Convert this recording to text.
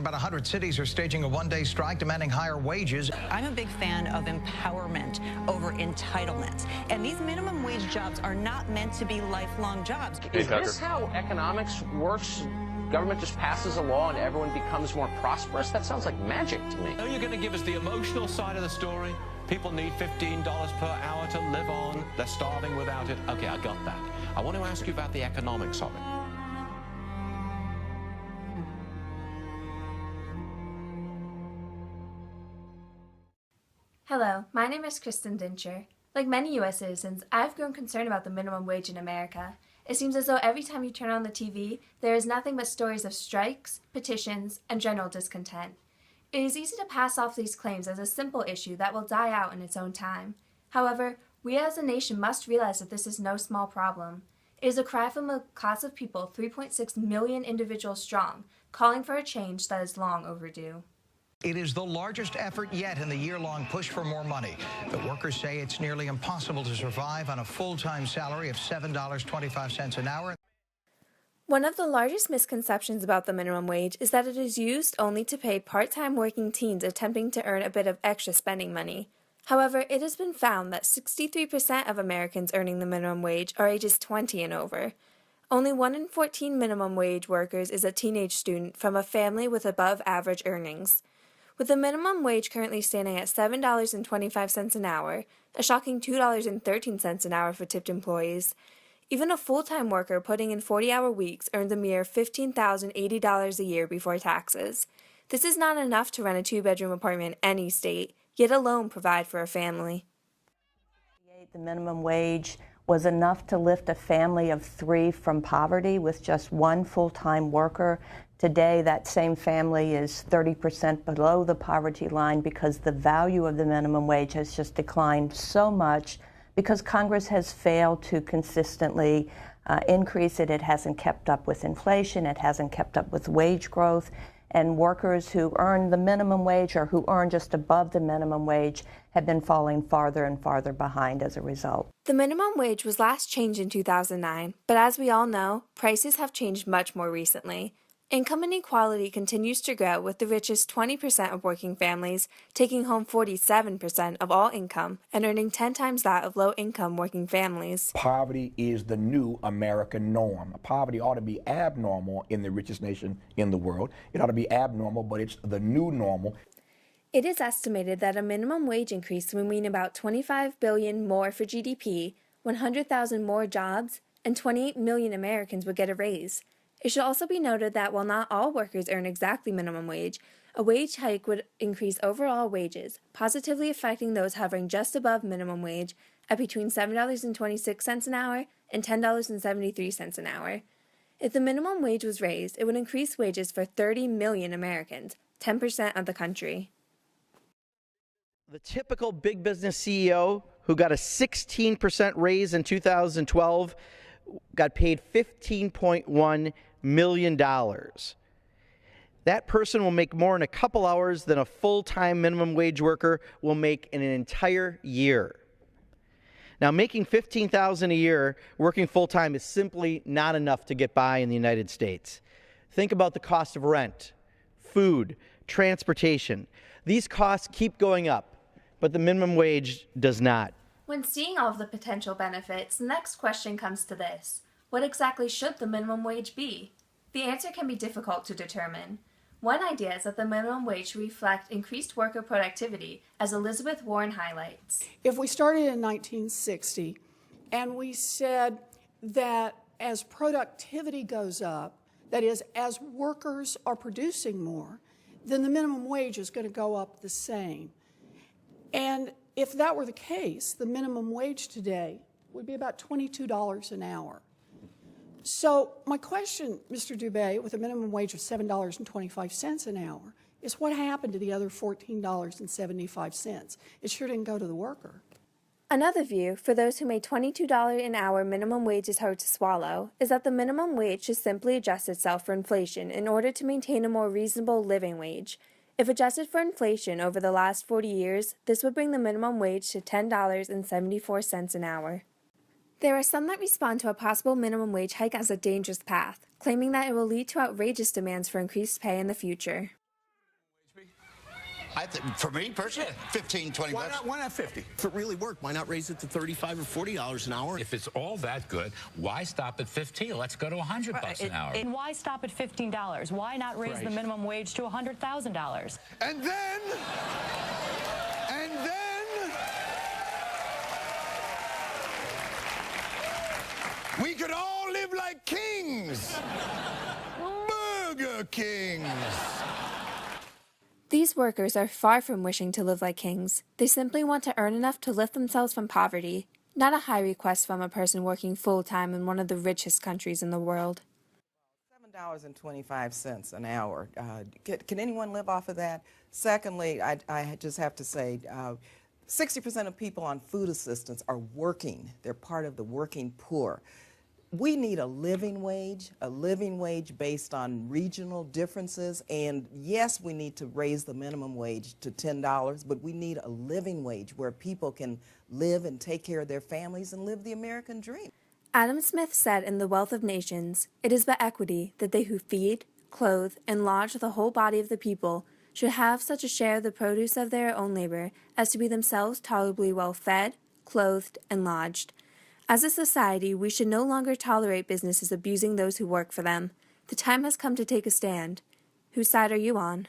and about 100 cities are staging a one-day strike demanding higher wages. I'm a big fan of empowerment over entitlement. And these minimum wage jobs are not meant to be lifelong jobs. Is this how economics works? Government just passes a law and everyone becomes more prosperous? That sounds like magic to me. Are you going to give us the emotional side of the story? People need $15 per hour to live on. They're starving without it. Okay, I got that. I want to ask you about the economics of it. Hello, my name is Kristen Dincher. Like many U.S. citizens, I've grown concerned about the minimum wage in America. It seems as though every time you turn on the TV, there is nothing but stories of strikes, petitions, and general discontent. It is easy to pass off these claims as a simple issue that will die out in its own time. However, we as a nation must realize that this is no small problem. It is a cry from a class of people 3.6 million individuals strong, calling for a change that is long overdue. It is the largest effort yet in the year-long push for more money. The workers say it's nearly impossible to survive on a full-time salary of $7.25 an hour. One of the largest misconceptions about the minimum wage is that it is used only to pay part-time working teens attempting to earn a bit of extra spending money. However, it has been found that 63% of Americans earning the minimum wage are ages 20 and over. Only 1 in 14 minimum wage workers is a teenage student from a family with above-average earnings. With the minimum wage currently standing at $7.25 an hour, a shocking $2.13 an hour for tipped employees, even a full-time worker putting in 40-hour weeks earns a mere $15,080 a year before taxes. This is not enough to rent a two-bedroom apartment in any state, yet alone provide for a family. The minimum wage was enough to lift a family of 3 from poverty with just one full-time worker. Today, that same family is 30% below the poverty line because the value of the minimum wage has just declined so much because Congress has failed to consistently increase it. It hasn't kept up with inflation. It hasn't kept up with wage growth. And workers who earn the minimum wage or who earn just above the minimum wage have been falling farther and farther behind as a result. The minimum wage was last changed in 2009, but as we all know, prices have changed much more recently. Income inequality continues to grow, with the richest 20% of working families taking home 47% of all income and earning 10 times that of low-income working families. Poverty is the new American norm. Poverty ought to be abnormal in the richest nation in the world. It ought to be abnormal, but it's the new normal. It is estimated that a minimum wage increase would mean about $25 billion more for GDP, 100,000 more jobs, and 28 million Americans would get a raise. It should also be noted that while not all workers earn exactly minimum wage, a wage hike would increase overall wages, positively affecting those hovering just above minimum wage at between $7.26 an hour and $10.73 an hour. If the minimum wage was raised, it would increase wages for 30 million Americans, 10% of the country. The typical big business CEO who got a 16% raise in 2012 got paid $15.1 million. That person will make more in a couple hours than a full-time minimum wage worker will make in an entire year. Now, making $15,000 a year working full-time is simply not enough to get by in the United States. Think about the cost of rent, food, transportation. These costs keep going up, but the minimum wage does not. When seeing all of the potential benefits, the next question comes to this: what exactly should the minimum wage be? The answer can be difficult to determine. One idea is that the minimum wage should reflect increased worker productivity, as Elizabeth Warren highlights. If we started in 1960 and we said that as productivity goes up, that is, as workers are producing more, then the minimum wage is going to go up the same. And if that were the case, the minimum wage today would be about $22 an hour. So my question, Mr. Dubé, with a minimum wage of $7.25 an hour, is what happened to the other $14.75? It sure didn't go to the worker. Another view, for those who made $22 an hour minimum wage is hard to swallow, is that the minimum wage should simply adjust itself for inflation in order to maintain a more reasonable living wage. If adjusted for inflation over the last 40 years, this would bring the minimum wage to $10.74 an hour. There are some that respond to a possible minimum wage hike as a dangerous path, claiming that it will lead to outrageous demands for increased pay in the future. For me personally, 15, 20 bucks. Why not 50? If it really worked, why not raise it to $35 or $40 an hour? If it's all that good, why stop at 15? Let's go to $100 an hour. And why stop at $15? Why not raise the minimum wage to $100,000? And then, we could all live like kings. Burger Kings. These workers are far from wishing to live like kings. They simply want to earn enough to lift themselves from poverty, not a high request from a person working full-time in one of the richest countries in the world. $7.25 an hour. Can anyone live off of that? Secondly, I just have to say, 60% of people on food assistance are working. They're part of the working poor. We need a living wage based on regional differences. And yes, we need to raise the minimum wage to $10, but we need a living wage where people can live and take care of their families and live the American dream. Adam Smith said in The Wealth of Nations, "It is but equity that they who feed, clothe, and lodge the whole body of the people should have such a share of the produce of their own labor as to be themselves tolerably well fed, clothed, and lodged. As a society, we should no longer tolerate businesses abusing those who work for them. The time has come to take a stand. Whose side are you on?"